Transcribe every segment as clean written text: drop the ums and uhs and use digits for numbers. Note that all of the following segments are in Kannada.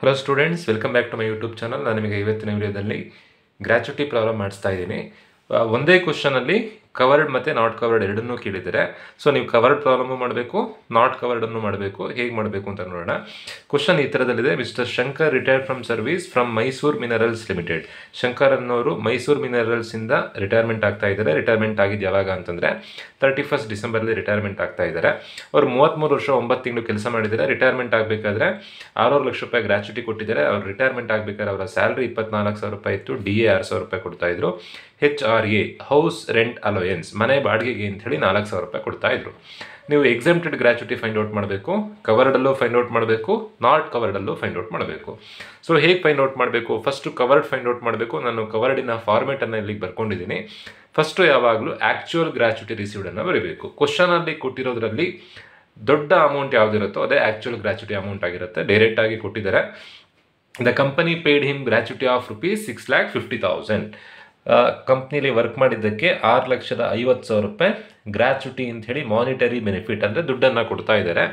Hello students, welcome back to my YouTube channel. ನಾನು ನಿಮಗೆ ಇವತ್ತಿನ ವಿಡಿಯೋದಲ್ಲಿ ಗ್ರ್ಯಾಚುಟಿ ಪ್ರಾಬ್ಲಮ್ ಮಾಡಿಸ್ತಾ ಇದ್ದೀನಿ. ಒಂದೇ ಕ್ವಶನಲ್ಲಿ ಕವರ್ಡ್ ಮತ್ತು ನಾಟ್ ಕವರ್ಡ್ ಎರಡನ್ನೂ ಕೇಳಿದ್ದಾರೆ. ಸೊ ನೀವು ಕವರ್ಡ್ ಪ್ರಾಬ್ಲಮ್ಮು ಮಾಡಬೇಕು, ನಾಟ್ ಕವರ್ಡನ್ನು ಮಾಡಬೇಕು. ಹೇಗೆ ಮಾಡಬೇಕು ಅಂತ ನೋಡೋಣ. ಕ್ವಶನ್ ಈ ಥರದಲ್ಲಿದೆ. Mister Shankar retired from service from Mysuru minerals limited. Shankar ಅನ್ನೋರು ಮೈಸೂರು ಮಿನರಲ್ಸಿಂದ ರಿಟೈರ್ಮೆಂಟ್ ಆಗ್ತಾ ಇದ್ದಾರೆ. ರಿಟೈರ್ಮೆಂಟ್ ಆಗಿದ್ದು ಯಾವಾಗ ಅಂತಂದರೆ 31 ಡಿಸೆಂಬರಲ್ಲಿ ರಿಟೈರ್ಮೆಂಟ್ ಆಗ್ತಾ ಇದ್ದಾರೆ. ಅವರು 33 ವರ್ಷ 9 ತಿಂಗಳು ಕೆಲಸ ಮಾಡಿದ್ದಾರೆ. ರಿಟೈರ್ಮೆಂಟ್ ಆಗಬೇಕಾದ್ರೆ 6 ಲಕ್ಷ ರೂಪಾಯಿ ಗ್ರ್ಯಾಚುಟಿ ಕೊಟ್ಟಿದ್ದಾರೆ. ಅವ್ರು ರಿಟೈರ್ಮೆಂಟ್ ಆಗಬೇಕಾದ್ರೆ ಅವರ ಸ್ಯಾಲ್ರಿ 24,000 ರೂಪಾಯಿ ಇತ್ತು. DA 6,000 ರೂಪಾಯಿ ಕೊಡ್ತಾ ಇದ್ರು. HRA ಹೌಸ್ ರೆಂಟ್ ಅಲೋಯನ್ಸ್, ಮನೆ ಬಾಡಿಗೆಗೆ ಅಂತ ಹೇಳಿ 4,000 ರೂಪಾಯಿ ಕೊಡ್ತಾ ಇದ್ರು. ನೀವು ಎಕ್ಸೆಂಪ್ಟೆಡ್ ಗ್ರ್ಯಾಚುಟಿ ಫೈಂಡ್ ಔಟ್ ಮಾಡಬೇಕು. ಕವರ್ಡಲ್ಲೂ ಫೈಂಡ್ ಔಟ್ ಮಾಡಬೇಕು, ನಾಟ್ ಕವರ್ಡಲ್ಲೂ ಫೈಂಡ್ ಔಟ್ ಮಾಡಬೇಕು. ಸೊ ಹೇಗೆ ಫೈಂಡ್ ಔಟ್ ಮಾಡಬೇಕು? ಫಸ್ಟು ಕವರ್ಡ್ ಫೈಂಡ್ ಔಟ್ ಮಾಡಬೇಕು. ನಾನು ಕವರ್ಡಿನ ಫಾರ್ಮೆಟನ್ನು ಇಲ್ಲಿಗೆ ಬರ್ಕೊಂಡಿದ್ದೀನಿ. ಫಸ್ಟು ಯಾವಾಗಲೂ ಆ್ಯಕ್ಚುಯಲ್ ಗ್ರ್ಯಾಚುಟಿ ರಿಸೀವ್ಡನ್ನು ಬರೀಬೇಕು. ಕ್ವಶನಲ್ಲಿ ಕೊಟ್ಟಿರೋದ್ರಲ್ಲಿ ದೊಡ್ಡ ಅಮೌಂಟ್ ಯಾವುದಿರುತ್ತೋ ಅದೇ ಆ್ಯಕ್ಚುಯಲ್ ಗ್ರ್ಯಾಚುಟಿ ಅಮೌಂಟ್ ಆಗಿರುತ್ತೆ. ಡೈರೆಕ್ಟಾಗಿ ಕೊಟ್ಟಿದ್ದಾರೆ. The company paid him gratuity of ₹6,50,000. ಕಂಪ್ನಿಲಿ ವರ್ಕ್ ಮಾಡಿದ್ದಕ್ಕೆ 6,50,000 ರೂಪಾಯಿ ಗ್ರ್ಯಾಚುಟಿ ಅಂತ ಹೇಳಿ ಮಾನಿಟರಿ ಬೆನಿಫಿಟ್ ಅಂದರೆ ದುಡ್ಡನ್ನು ಕೊಡ್ತಾ ಇದ್ದಾರೆ.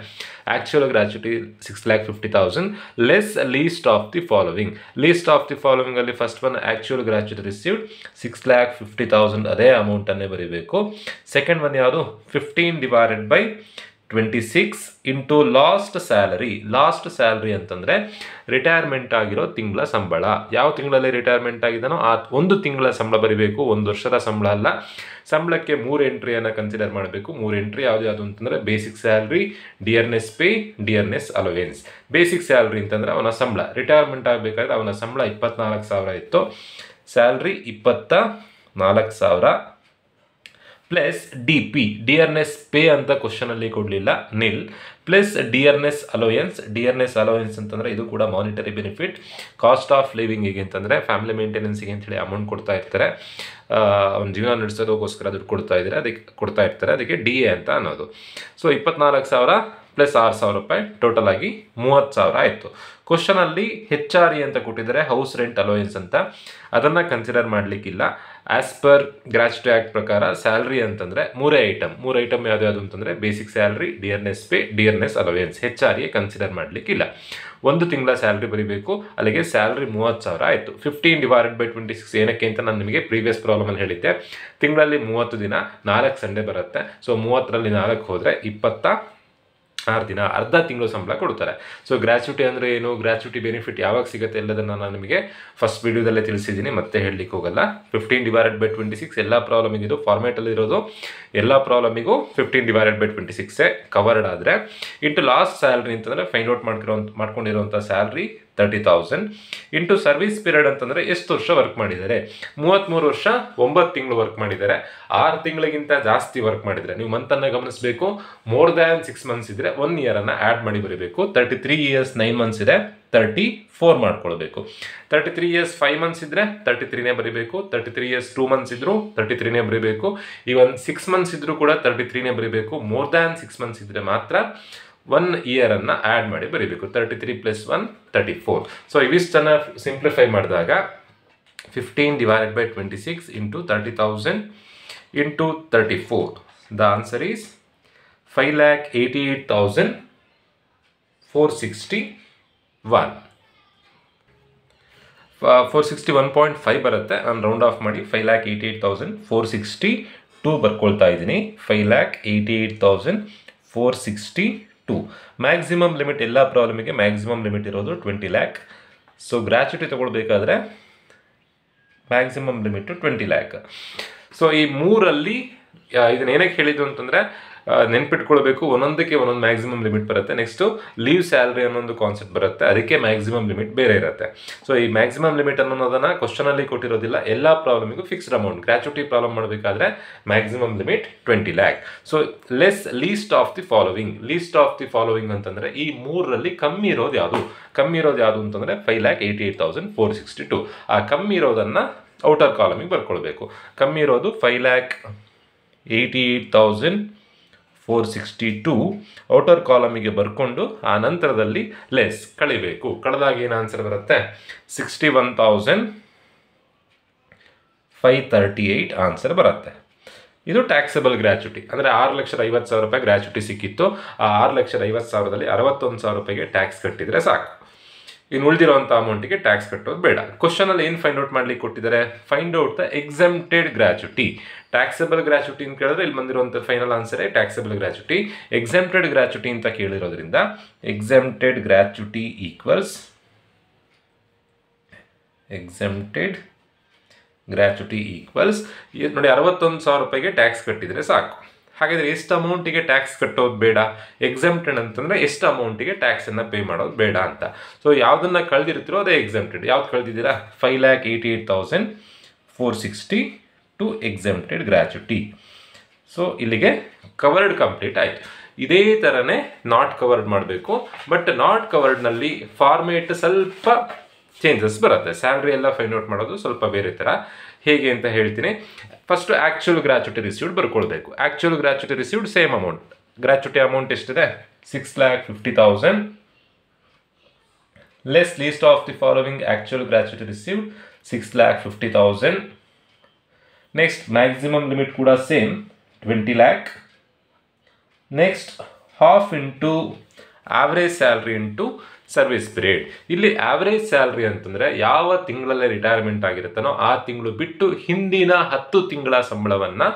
Actual gratuity 6,50,000 less least of the following. Least of the ಫಾಲೋವಿಂಗಲ್ಲಿ first one actual gratuity received 6,50,000 ಅದೇ ಅಮೌಂಟನ್ನೇ ಬರೀಬೇಕು. ಸೆಕೆಂಡ್ ಒನ್ ಯಾವುದು? 15/26 into last salary. Last salary ಅಂತಂದರೆ ರಿಟೈರ್ಮೆಂಟ್ ಆಗಿರೋ ತಿಂಗಳ ಸಂಬಳ. ಯಾವ ತಿಂಗಳಲ್ಲಿ ರಿಟೈರ್ಮೆಂಟ್ ಆಗಿದ್ದಾನೋ ಆ ಒಂದು ತಿಂಗಳ ಸಂಬಳ ಬರೀಬೇಕು, 1 ವರ್ಷದ ಸಂಬಳ ಅಲ್ಲ. ಸಂಬಳಕ್ಕೆ 3 ಎಂಟ್ರಿಯನ್ನು ಕನ್ಸಿಡರ್ ಮಾಡಬೇಕು. 3 ಎಂಟ್ರಿ ಯಾವುದು ಅಂತಂದರೆ basic salary, dearness pay, dearness allowance. Basic salary ಅಂತಂದರೆ ಅವನ ಸಂಬಳ. ರಿಟೈರ್ಮೆಂಟ್ ಆಗಬೇಕಾದ್ರೆ ಅವನ ಸಂಬಳ 24,000 ಇತ್ತು. Salary 24,000 plus DP dearness pay ಅಂತ ಕ್ವಶನಲ್ಲಿ ಕೊಡಲಿಲ್ಲ, nil. Plus dearness allowance. Dearness allowance ಅಂತಂದರೆ ಇದು ಕೂಡ ಮಾನಿಟರಿ ಬೆನಿಫಿಟ್. ಕಾಸ್ಟ್ ಆಫ್ ಲಿವಿಂಗಿಗೆ ಅಂತಂದರೆ ಫ್ಯಾಮಿಲಿ ಮೇಂಟೆನೆನ್ಸಿಗೆ ಅಂತೇಳಿ ಅಮೌಂಟ್ ಕೊಡ್ತಾ ಇರ್ತಾರೆ. ಅವ್ನ ಜೀವನ ನಡೆಸೋದಕ್ಕೋಸ್ಕರ ದುಡ್ಡು ಕೊಡ್ತಾ ಇರ್ತಾರೆ. ಅದಕ್ಕೆ DA ಅಂತ ಅನ್ನೋದು. ಸೊ 24,000 ಪ್ಲಸ್ 6,000 ರೂಪಾಯಿ ಟೋಟಲ್ ಆಗಿ 30,000 ಆಯಿತು. ಕ್ವಶನಲ್ಲಿ HRE ಅಂತ ಕೊಟ್ಟಿದ್ದಾರೆ, ಹೌಸ್ ರೆಂಟ್ ಅಲೋಯನ್ಸ್ ಅಂತ. ಅದನ್ನು ಕನ್ಸಿಡರ್ ಮಾಡಲಿಕ್ಕಿಲ್ಲ. ಆ್ಯಸ್ ಪರ್ ಗ್ರ್ಯಾಚುಟಿ ಆ್ಯಕ್ಟ್ ಪ್ರಕಾರ ಸ್ಯಾಲ್ರಿ ಅಂತಂದರೆ 3 ಐಟಮ್ ಯಾವ್ದು ಅಂತಂದರೆ basic salary, dearness pay, dearness allowance. HRE consider ಮಾಡಲಿಕ್ಕಿಲ್ಲ. ಒಂದು ತಿಂಗಳ ಸ್ಯಾಲ್ರಿ ಬರೀಬೇಕು. ಅಲ್ಲಿಗೆ ಸ್ಯಾಲ್ರಿ 30,000 ಆಯಿತು. 15/26 ಏನಕ್ಕೆ ಅಂತ ನಾನು ನಿಮಗೆ ಪ್ರೀವಿಯಸ್ ಪ್ರಾಬ್ಲಮಲ್ಲಿ ಹೇಳಿದ್ದೆ. ತಿಂಗಳಲ್ಲಿ 30 ದಿನ, 4 ಸಂಡೇ ಬರುತ್ತೆ. ಸೊ 30ರಲ್ಲಿ 4 ಹೋದರೆ 26 ದಿನ, ಅರ್ಧ ತಿಂಗಳು ಸಂಬಳ ಕೊಡ್ತಾರೆ. ಸೊ ಗ್ರ್ಯಾಚುಟಿ ಅಂದರೆ ಏನು, ಗ್ರ್ಯಾಚುಟಿ ಬೆನಿಫಿಟ್ ಯಾವಾಗ ಸಿಗುತ್ತೆ ಎಲ್ಲದನ್ನು ನಾನು ನಿಮಗೆ ಫಸ್ಟ್ ವಿಡಿಯೋದಲ್ಲೇ ತಿಳಿಸಿದ್ದೀನಿ, ಮತ್ತೆ ಹೇಳಲಿಕ್ಕೆ ಹೋಗಲ್ಲ. 15/26 ಎಲ್ಲ ಪ್ರಾಬ್ಲಮಿಗೆ ಇದು ಫಾರ್ಮೇಟಲ್ಲಿರೋದು. ಎಲ್ಲ ಪ್ರಾಬ್ಲಮಿಗೂ 15/26 ಕವರ್ಡ್ ಆದರೆ ಇಂಟು ಲಾಸ್ಟ್ ಸ್ಯಾಲ್ರಿ ಅಂತಂದರೆ ಫೈಂಡ್ ಔಟ್ ಮಾಡ್ಕೊಂಡಿರೋಂಥ ಸ್ಯಾಲ್ರಿ 30,000 ಇಂಟು ಸರ್ವಿಸ್ ಪೀರಿಯಡ್ ಅಂತಂದರೆ ಎಷ್ಟು ವರ್ಷ ವರ್ಕ್ ಮಾಡಿದ್ದಾರೆ. 33 ವರ್ಷ 9 ತಿಂಗಳು ವರ್ಕ್ ಮಾಡಿದ್ದಾರೆ. 6 ತಿಂಗಳಿಗಿಂತ ಜಾಸ್ತಿ ವರ್ಕ್ ಮಾಡಿದರೆ ನೀವು ಮಂತನ್ನು ಗಮನಿಸಬೇಕು. ಮೋರ್ ದ್ಯಾನ್ 6 ಮಂತ್ಸ್ ಇದ್ದರೆ 1 ಇಯರನ್ನು ಆ್ಯಡ್ ಮಾಡಿ ಬರೀಬೇಕು. 33 years 9 months ಇದೆ, 34 ಮಾಡ್ಕೊಳ್ಬೇಕು. 33 years 5 months ಇದ್ದರೆ 33ನೇ ಬರೀಬೇಕು. 33 years 2 months ಇದ್ದರೂ 33ನೇ ಬರೀಬೇಕು. ಈವನ್ 6 months ಇದ್ದರೂ ಕೂಡ 33ನೇ ಬರೀಬೇಕು. ಮೋರ್ ದ್ಯಾನ್ 6 months ಇದ್ದರೆ ಮಾತ್ರ 1 ಇಯರನ್ನು ಆ್ಯಡ್ ಮಾಡಿ ಬರೀಬೇಕು. 33 + 1 34. ಸೊ ಇವಿಷ್ಟನ್ನು ಸಿಂಪ್ಲಿಫೈ ಮಾಡಿದಾಗ 15/26 into 30,000 into 34. The answer is 5,88,461. 461.5 ಬರುತ್ತೆ. ನಾನು ರೌಂಡ್ ಆಫ್ ಮಾಡಿ 5,88,462 ಬರ್ಕೊಳ್ತಾ ಇದ್ದೀನಿ. 5,88,462. ಮ್ಯಾಕ್ಸಿಮಮ್ ಲಿಮಿಟ್ ಎಲ್ಲ ಪ್ರಾಬ್ಲಮಿಗೆ ಮ್ಯಾಕ್ಸಿಮಮ್ ಲಿಮಿಟ್ ಇರೋದು 20 lakh. ಸೊ ಗ್ರ್ಯಾಚುಟಿ ತೊಗೊಳ್ಬೇಕಾದ್ರೆ ಮ್ಯಾಕ್ಸಿಮಮ್ ಲಿಮಿಟು 20 lakh. ಸೊ ಈ ಮೂರಲ್ಲಿ ಇದನ್ನ ಏನಕ್ಕೆ ಹೇಳಿದ್ದು ಅಂತಂದರೆ ನೆನ್ಪಿಟ್ಕೊಳ್ಬೇಕು, ಒಂದೊಂದಕ್ಕೆ ಒಂದೊಂದು ಮ್ಯಾಕ್ಸಿಮಮ್ ಲಿಮಿಟ್ ಬರುತ್ತೆ. ನೆಕ್ಸ್ಟು ಲೀವ್ ಸ್ಯಾಲ್ರಿ ಅನ್ನೊಂದು ಕಾನ್ಸೆಪ್ಟ್ ಬರುತ್ತೆ, ಅದಕ್ಕೆ ಮ್ಯಾಕ್ಸಿಮಮ್ ಲಿಮಿಟ್ ಬೇರೆ ಇರುತ್ತೆ. ಸೊ ಈ ಮ್ಯಾಕ್ಸಿಮಮ್ ಲಿಮಿಟ್ ಅನ್ನೋದನ್ನು ಕ್ವಶನಲ್ಲಿ ಕೊಟ್ಟಿರೋದಿಲ್ಲ. ಎಲ್ಲ ಪ್ರಾಬ್ಲಮಿಗೂ ಫಿಕ್ಸ್ಡ್ ಅಮೌಂಟ್. ಗ್ರ್ಯಾಚುಟಿ ಪ್ರಾಬ್ಲಮ್ ಮಾಡಬೇಕಾದ್ರೆ maximum limit 20 lakh. So less least of the following. Least of the following ಅಂತಂದರೆ ಈ ಮೂರರಲ್ಲಿ ಕಮ್ಮಿ ಇರೋದು ಯಾವುದು ಅಂತಂದರೆ 5,88,462. ಆ ಕಮ್ಮಿ ಇರೋದನ್ನು ಔಟರ್ ಕಾಲಮಿಗೆ ಬರ್ಕೊಳ್ಬೇಕು. ಕಮ್ಮಿ ಇರೋದು 5,88,462 ಔಟರ್ ಕಾಲಮಿಗೆ ಬರ್ಕೊಂಡು ಆ ನಂತರದಲ್ಲಿ ಲೆಸ್ ಕಳಿಬೇಕು. ಕಳೆದಾಗ ಏನು ಆನ್ಸರ್ ಬರುತ್ತೆ? 61,538 ಆನ್ಸರ್ ಬರುತ್ತೆ. ಇದು ಟ್ಯಾಕ್ಸಬಲ್ ಗ್ರ್ಯಾಚುಟಿ. ಅಂದರೆ 6,50,000 ರೂಪಾಯಿ ಗ್ರ್ಯಾಚುಟಿ ಸಿಕ್ಕಿತ್ತು. ಆ 6,50,000ದಲ್ಲಿ 61,000 ರೂಪಾಯಿಗೆ ಟ್ಯಾಕ್ಸ್ ಕಟ್ಟಿದರೆ ಸಾಕು. ಇನ್ನು ಉಳಿದಿರುವಂಥ ಅಮೌಂಟಿಗೆ ಟ್ಯಾಕ್ಸ್ ಕಟ್ಟೋದು ಬೇಡ. ಕ್ವಶನಲ್ಲಿ ಏನು ಫೈಂಡ್ ಔಟ್ ಮಾಡ್ಲಿಕ್ಕೆ ಕೊಟ್ಟಿದ್ದಾರೆ, find out the exempted gratuity. Taxable gratuity ಅಂತ ಕೇಳಿದ್ರೆ ಇಲ್ಲಿ ಬಂದಿರುವಂಥ ಫೈನಲ್ ಆನ್ಸರೇ ಟ್ಯಾಕ್ಸಬಲ್ ಗ್ರಾಚ್ಯುಟಿ. ಎಕ್ಸೆಂಪ್ಟೆಡ್ ಗ್ರಾಚ್ಯುಟಿ ಅಂತ ಕೇಳಿರೋದ್ರಿಂದ exempted gratuity equals exempted gratuity equals ನೋಡಿ 61,000 ರೂಪಾಯಿಗೆ ಟ್ಯಾಕ್ಸ್ ಕಟ್ಟಿದರೆ ಸಾಕು. ಹಾಗಾದರೆ ಎಷ್ಟು ಅಮೌಂಟಿಗೆ ಟ್ಯಾಕ್ಸ್ ಕಟ್ಟೋದು ಬೇಡ, ಎಕ್ಸೆಂಪ್ಟೆಡ್ ಅಂತಂದರೆ ಎಷ್ಟು ಅಮೌಂಟಿಗೆ ಟ್ಯಾಕ್ಸನ್ನು ಪೇ ಮಾಡೋದು ಬೇಡ ಅಂತ. ಸೊ ಯಾವುದನ್ನು ಕಳೆದಿರ್ತೀರೋ ಅದೇ ಎಕ್ಸೆಂಪ್ಟೆಡ್. ಯಾವ್ದು ಕಳೆದಿದ್ದೀರಾ, 5,88,460 ಟು ಎಕ್ಸೆಂಪ್ಟೆಡ್ ಗ್ರಾಚ್ಯುಟಿ. ಸೊ ಇಲ್ಲಿಗೆ ಕವರ್ಡ್ ಕಂಪ್ಲೀಟ್ ಆಯಿತು. ಇದೇ ಥರನೇ ನಾಟ್ ಕವರ್ಡ್ ಮಾಡಬೇಕು. ಬಟ್ ನಾಟ್ ಕವರ್ಡ್ನಲ್ಲಿ ಫಾರ್ಮೇಟ್ ಸ್ವಲ್ಪ ಚೇಂಜಸ್ ಬರುತ್ತೆ. ಸ್ಯಾಲ್ರಿ ಎಲ್ಲ ಫೈಂಡ್ ಔಟ್ ಮಾಡೋದು ಸ್ವಲ್ಪ ಬೇರೆ ಥರ. ಹೇಗೆ ಅಂತ ಹೇಳ್ತೀನಿ. ಫಸ್ಟು ಆ್ಯಕ್ಚುಯಲ್ ಗ್ರಾಚ್ಯುಟಿ ರಿಸೀವ್ಡ್ ಬರ್ಕೊಳ್ಬೇಕು. Actual gratuity received same amount. Gratuity amount ಎಷ್ಟಿದೆ, 6,50,000 less least of the following actual gratuity received 6,50,000. Next maximum limit ಕೂಡ same 20 lakh. Next half into average salary into service period. ಇಲ್ಲಿ ಆವ್ರೇಜ್ ಸ್ಯಾಲ್ರಿ ಅಂತಂದರೆ ಯಾವ ತಿಂಗಳಲ್ಲಿ ರಿಟೈರ್ಮೆಂಟ್ ಆಗಿರುತ್ತಾನೋ ಆ ತಿಂಗಳು ಬಿಟ್ಟು ಹಿಂದಿನ 10 ತಿಂಗಳ ಸಂಬಳವನ್ನು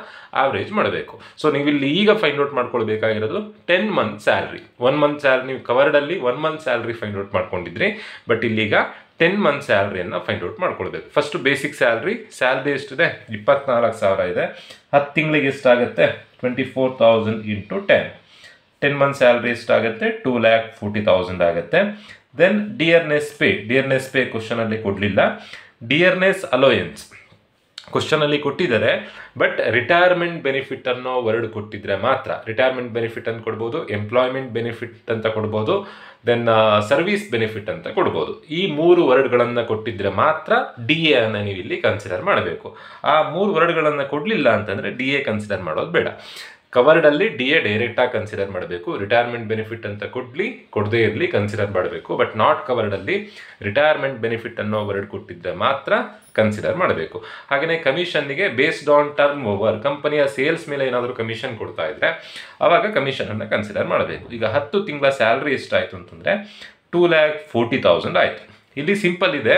ಆವ್ರೇಜ್ ಮಾಡಬೇಕು. ಸೊ ನೀವು ಇಲ್ಲಿ ಈಗ ಫೈಂಡ್ ಔಟ್ ಮಾಡ್ಕೊಳ್ಬೇಕಾಗಿರೋದು 10 month ಸ್ಯಾಲ್ರಿ. 1 month ಸ್ಯಾಲ್ರಿ ನೀವು ಕವರ್ಡಲ್ಲಿ 1 month ಸ್ಯಾಲ್ರಿ ಫೈಂಡ್ ಔಟ್ ಮಾಡ್ಕೊಂಡಿದ್ರಿ. ಬಟ್ ಇಲ್ಲಿಗ 10 month ಸ್ಯಾಲ್ರಿಯನ್ನು ಫೈಂಡ್ ಔಟ್ ಮಾಡ್ಕೊಳ್ಬೇಕು. ಫಸ್ಟು ಬೇಸಿಕ್ ಸ್ಯಾಲ್ರಿ ಎಷ್ಟಿದೆ, 24,000 ಇದೆ. 10 ತಿಂಗಳಿಗೆ ಎಷ್ಟಾಗುತ್ತೆ, 24,000 ಇಂಟು 10 month ಸ್ಯಾಲ್ರಿ ಎಷ್ಟಾಗುತ್ತೆ, 2,40,000 ಆಗುತ್ತೆ. ದೆನ್ ಡಿಯರ್ನೆಸ್ ಪೇ ಕ್ವಶನಲ್ಲಿ ಕೊಡಲಿಲ್ಲ. ಡಿಯರ್ನೆಸ್ ಅಲೋಯನ್ಸ್ ಕ್ವಶನಲ್ಲಿ ಕೊಟ್ಟಿದ್ದಾರೆ. ಬಟ್ ರಿಟೈರ್ಮೆಂಟ್ ಬೆನಿಫಿಟ್ ಅನ್ನೋ ವರ್ಡ್ ಕೊಟ್ಟಿದ್ರೆ ಮಾತ್ರ ರಿಟೈರ್ಮೆಂಟ್ ಬೆನಿಫಿಟ್ ಅಂತ ಕೊಡ್ಬೋದು, ಎಂಪ್ಲಾಯ್ಮೆಂಟ್ ಬೆನಿಫಿಟ್ ಅಂತ ಕೊಡ್ಬೋದು, ದೆನ್ ಸರ್ವಿಸ್ ಬೆನಿಫಿಟ್ ಅಂತ ಕೊಡ್ಬೋದು. ಈ 3 ವರ್ಡ್ಗಳನ್ನು ಕೊಟ್ಟಿದ್ರೆ ಮಾತ್ರ ಡಿ ಎ ಅನ್ನು ನೀವು ಇಲ್ಲಿ ಕನ್ಸಿಡರ್ ಮಾಡಬೇಕು. ಆ 3 ವರ್ಡ್ಗಳನ್ನು ಕೊಡಲಿಲ್ಲ ಅಂತಂದರೆ ಡಿ ಎ ಕನ್ಸಿಡರ್ ಮಾಡೋದು ಬೇಡ. ಕವರ್ಡಲ್ಲಿ ಡಿ ಎ ಡೈರೆಕ್ಟಾಗಿ ಕನ್ಸಿಡರ್ ಮಾಡಬೇಕು. ರಿಟೈರ್ಮೆಂಟ್ ಬೆನಿಫಿಟ್ ಅಂತ ಕೊಡದೇ ಇರಲಿ ಕನ್ಸಿಡರ್ ಮಾಡಬೇಕು. ಬಟ್ ನಾಟ್ ಕವರ್ಡಲ್ಲಿ ರಿಟೈರ್ಮೆಂಟ್ ಬೆನಿಫಿಟ್ ಅನ್ನೋ ವರ್ಡ್ ಕೊಟ್ಟಿದ್ದರೆ ಮಾತ್ರ ಕನ್ಸಿಡರ್ ಮಾಡಬೇಕು. ಹಾಗೆಯೇ ಕಮಿಷನ್ನಿಗೆ ಬೇಸ್ಡ್ ಆನ್ ಟರ್ನ್ ಓವರ್, ಕಂಪನಿಯ ಸೇಲ್ಸ್ ಮೇಲೆ ಏನಾದರೂ ಕಮಿಷನ್ ಕೊಡ್ತಾ ಇದ್ದರೆ ಆವಾಗ ಕಮಿಷನನ್ನು ಕನ್ಸಿಡರ್ ಮಾಡಬೇಕು. ಈಗ 10 ತಿಂಗಳ ಸ್ಯಾಲ್ರಿ ಎಷ್ಟಾಯಿತು ಅಂತಂದರೆ 2,40,000 ಆಯಿತು. ಇಲ್ಲಿ ಸಿಂಪಲ್ ಇದೆ,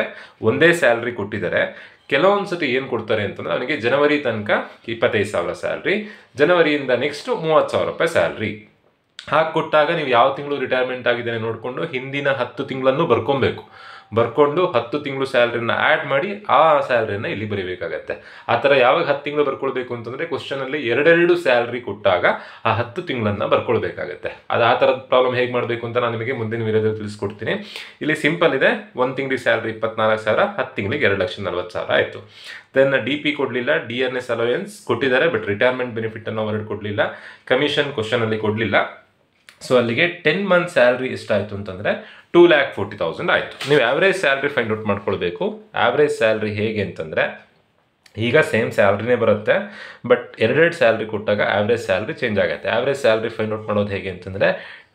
ಒಂದೇ ಸ್ಯಾಲ್ರಿ ಕೊಟ್ಟಿದ್ದಾರೆ. ಕೆಲವೊಂದು ಸತಿ ಏನು ಕೊಡ್ತಾರೆ ಅಂತಂದರೆ ಅವನಿಗೆ ಜನವರಿ ತನಕ 25,000 ಸ್ಯಾಲ್ರಿ, ಜನವರಿಯಿಂದ ನೆಕ್ಸ್ಟು 30,000 ರೂಪಾಯಿ ಸ್ಯಾಲ್ರಿ. ಹಾಗೆ ಕೊಟ್ಟಾಗ ನೀವು ಯಾವ ತಿಂಗಳು ರಿಟೈರ್ಮೆಂಟ್ ಆಗಿದ್ದೇನೆ ನೋಡಿಕೊಂಡು ಹಿಂದಿನ 10 ತಿಂಗಳನ್ನು ಬರ್ಕೊಂಡು 10 ತಿಂಗಳು ಸ್ಯಾಲ್ರಿನ ಆ್ಯಡ್ ಮಾಡಿ ಆ ಸ್ಯಾಲ್ರಿನ ಇಲ್ಲಿ ಬರೀಬೇಕಾಗತ್ತೆ. ಆ ಥರ ಯಾವಾಗ 10 ತಿಂಗಳು ಬರ್ಕೊಳ್ಬೇಕು ಅಂತಂದರೆ ಕ್ವಶನಲ್ಲಿ 2 ಸ್ಯಾಲ್ರಿ ಕೊಟ್ಟಾಗ ಆ 10 ತಿಂಗಳನ್ನು ಬರ್ಕೊಳ್ಬೇಕಾಗತ್ತೆ. ಅದು ಆ ಥರದ ಪ್ರಾಬ್ಲಮ್ ಹೇಗೆ ಮಾಡಬೇಕು ಅಂತ ನಾನು ನಿಮಗೆ ಮುಂದಿನ ವಿಡಿಯೋದಲ್ಲಿ ತಿಳಿಸ್ಕೊಡ್ತೀನಿ. ಇಲ್ಲಿ ಸಿಂಪಲ್ ಇದೆ, 1 ತಿಂಗಳಿಗೆ ಸ್ಯಾಲ್ರಿ 24,000, 10 ತಿಂಗಳಿಗೆ 2,40,000 ಆಯಿತು. ದೆನ್ ಡಿ ಪಿ ಕೊಡಲಿಲ್ಲ, ಡಿಯರ್ನೆಸ್ ಅಲೋಯನ್ಸ್ ಕೊಟ್ಟಿದ್ದಾರೆ ಬಟ್ ರಿಟೈರ್ಮೆಂಟ್ ಬೆನಿಫಿಟ್ ಅನ್ನೋ ವರ್ಡ್ ಕೊಡಲಿಲ್ಲ, ಕಮಿಷನ್ ಕ್ವಶನಲ್ಲಿ ಕೊಡಲಿಲ್ಲ. ಸೊ ಅಲ್ಲಿಗೆ 10 month ಸ್ಯಾಲ್ರಿ ಎಷ್ಟಾಯಿತು ಅಂತಂದರೆ 2,40,000 ಆಯಿತು. ನೀವು ಆ್ಯಾವ್ರೇಜ್ ಸ್ಯಾಲ್ರಿ ಫೈಂಡ್ ಔಟ್ ಮಾಡ್ಕೊಳ್ಬೇಕು. ಆ್ಯಾವ್ರೇಜ್ ಸ್ಯಾಲ್ರಿ ಹೇಗೆ ಅಂತಂದರೆ ಈಗ ಸೇಮ್ ಸ್ಯಾಲ್ರಿನೇ ಬರುತ್ತೆ, ಬಟ್ 2 ಸ್ಯಾಲ್ರಿ ಕೊಟ್ಟಾಗ ಆ್ಯಾವ್ರೇಜ್ ಸ್ಯಾಲ್ರಿ ಚೇಂಜ್ ಆಗುತ್ತೆ. ಆ್ಯಾವ್ರೇಜ್ ಸ್ಯಾಲ್ರಿ ಫೈಂಡ್ ಔಟ್ ಮಾಡೋದು ಹೇಗೆ ಅಂತಂದರೆ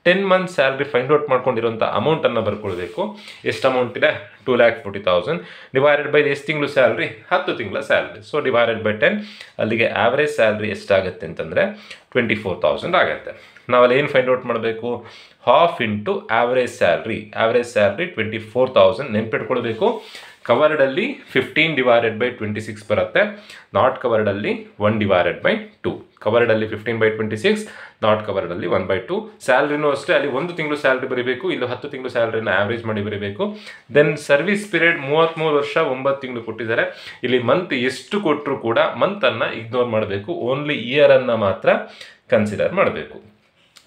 10 month ಸ್ಯಾಲ್ರಿ ಫೈಂಡ್ ಔಟ್ ಮಾಡ್ಕೊಂಡಿರೋಂಥ ಅಮೌಂಟನ್ನು ಬರ್ಕೊಳ್ಬೇಕು. ಎಷ್ಟು ಅಮೌಂಟ್ ಇದೆ, 2,40,000 ಡಿವೈಡೆಡ್ ಬೈ ಎಷ್ಟು ತಿಂಗಳು ಸ್ಯಾಲ್ರಿ, 10 ತಿಂಗಳ ಸ್ಯಾಲ್ರಿ. ಸೊ ಡಿವೈಡೆಡ್ ಬೈ 10, ಅಲ್ಲಿಗೆ ಆ್ಯಾವ್ರೇಜ್ ಸ್ಯಾಲ್ರಿ ಎಷ್ಟಾಗುತ್ತೆ ಅಂತಂದರೆ 24,000 ಆಗುತ್ತೆ. ನಾವಲ್ಲಿ ಏನು ಫೈಂಡ್ ಔಟ್ ಮಾಡಬೇಕು, half into average salary 24,000 ನೆನ್ಪಿಟ್ಕೊಳ್ಬೇಕು. ಕವರ್ಡಲ್ಲಿ 15 divided by 26 ಬರುತ್ತೆ, ನಾಟ್ ಕವರ್ಡಲ್ಲಿ 1/2. ಕವರ್ಡಲ್ಲಿ 15/26, ನಾಟ್ ಕವರ್ಡಲ್ಲಿ 1/2. ಸ್ಯಾಲ್ರಿನೂ ಅಷ್ಟೇ, ಅಲ್ಲಿ 1 ತಿಂಗಳು ಸ್ಯಾಲ್ರಿ ಬರೀಬೇಕು, ಇಲ್ಲಿ 10 ತಿಂಗಳು ಸ್ಯಾಲ್ರಿನ ಆವ್ರೇಜ್ ಮಾಡಿ ಬರೀಬೇಕು. ದೆನ್ ಸರ್ವಿಸ್ ಪೀರಿಯಡ್ 33 ವರ್ಷ 9 ತಿಂಗಳು ಕೊಟ್ಟಿದ್ದಾರೆ. ಇಲ್ಲಿ ಮಂತ್ ಎಷ್ಟು ಕೊಟ್ಟರು ಕೂಡ ಮಂತನ್ನು ಇಗ್ನೋರ್ ಮಾಡಬೇಕು, ಓನ್ಲಿ ಇಯರನ್ನು ಮಾತ್ರ ಕನ್ಸಿಡರ್ ಮಾಡಬೇಕು.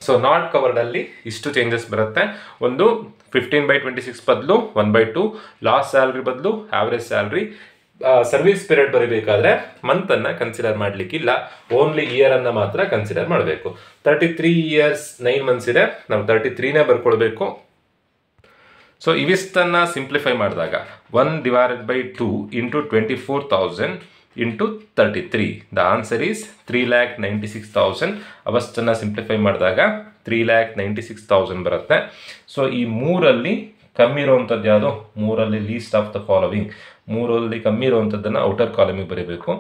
ಸೊ ನಾಟ್ ಕವರ್ಡಲ್ಲಿ ಇಷ್ಟು ಚೇಂಜಸ್ ಬರುತ್ತೆ. ಒಂದು 15/26 ಬದಲು 1/2, ಲಾಸ್ಟ್ ಸ್ಯಾಲ್ರಿ ಬದಲು ಆವ್ರೇಜ್ ಸ್ಯಾಲ್ರಿ. ಸರ್ವಿಸ್ ಪೀರಿಯಡ್ ಬರೀಬೇಕಾದ್ರೆ ಮಂತನ್ನು ಕನ್ಸಿಡರ್ ಮಾಡಲಿಕ್ಕಿಲ್ಲ, ಓನ್ಲಿ ಇಯರನ್ನು ಮಾತ್ರ ಕನ್ಸಿಡರ್ ಮಾಡಬೇಕು. 33 years 9 months ಇದೆ, ನಾವು 33ನೇ ಬರ್ಕೊಳ್ಬೇಕು. ಸೊ ಇವಿಷ್ಟನ್ನು ಸಿಂಪ್ಲಿಫೈ ಮಾಡಿದಾಗ 1/2 into 24,000 into 33, the answer is 3,96,000. ಅವಷ್ಟನ್ನು ಸಿಂಪ್ಲಿಫೈ ಮಾಡಿದಾಗ 3,96,000 ಬರುತ್ತೆ. ಸೊ ಈ 3ರಲ್ಲಿ ಕಮ್ಮಿ ಇರುವಂಥದ್ದು ಯಾವುದು, 3ರಲ್ಲಿ ಲೀಸ್ಟ್ ಆಫ್ ದ ಫಾಲೋವಿಂಗ್, 3ರಲ್ಲಿ ಕಮ್ಮಿ ಇರುವಂಥದ್ದನ್ನು ಔಟರ್ ಕಾಲಮಿಗೆ ಬರೀಬೇಕು.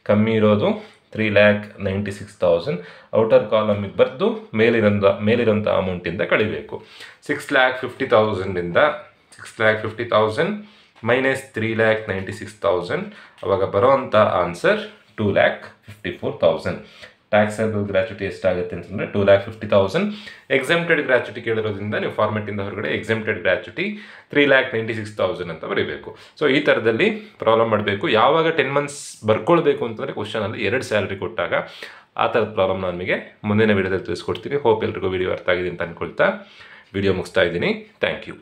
ಕಮ್ಮಿ ಇರೋದು 3,96,000 ಔಟರ್ ಕಾಲಮಿಗೆ ಬರೆದು ಮೇಲಿರೋಂಥ ಅಮೌಂಟಿಂದ ಕಳಿಬೇಕು. 6,50,000ಇಂದ 6,50,000 ಮೈನಸ್ 3,96,000 ಅವಾಗ ಬರೋವಂಥ ಆನ್ಸರ್ 2,54,000. ಟ್ಯಾಕ್ಸಬಲ್ ಗ್ರಾಚ್ಯುಟಿ ಎಷ್ಟಾಗುತ್ತೆ ಅಂತಂದರೆ 2,50,000. ಎಕ್ಸೆಂಪ್ಟೆಡ್ ಗ್ರಾಚ್ಯುಟಿ ಕೇಳಿರೋದ್ರಿಂದ ನೀವು ಫಾರ್ಮೆಟಿಂದ ಹೊರಗಡೆ ಎಕ್ಸೆಂಪ್ಟೆಡ್ ಗ್ರಾಚ್ಯುಟಿ 3,96,000 ಅಂತ ಬರೀಬೇಕು. ಸೊ ಈ ಥರದಲ್ಲಿ ಪ್ರಾಬ್ಲಮ್ ಮಾಡಬೇಕು. ಯಾವಾಗ 10 ಮಂತ್ಸ್ ಬರ್ಕೊಳ್ಬೇಕು ಅಂತಂದರೆ ಕ್ವಶನಲ್ಲಿ 2 ಸ್ಯಾಲ್ರಿ ಕೊಟ್ಟಾಗ ಆ ಥರದ ಪ್ರಾಬ್ಲಮ್ ನಮಗೆ ಮುಂದಿನ ವಿಡಿಯೋದಲ್ಲಿ ತಿಳಿಸ್ಕೊಡ್ತೀನಿ. ಹೋಪ್ ಎಲ್ರಿಗೂ ವಿಡಿಯೋ ಅರ್ಥ ಆಗಿದೆ ಅಂತ ಅಂದ್ಕೊಳ್ತಾ ವಿಡಿಯೋ ಮುಗಿಸ್ತಾ ಇದ್ದೀನಿ. Thank you.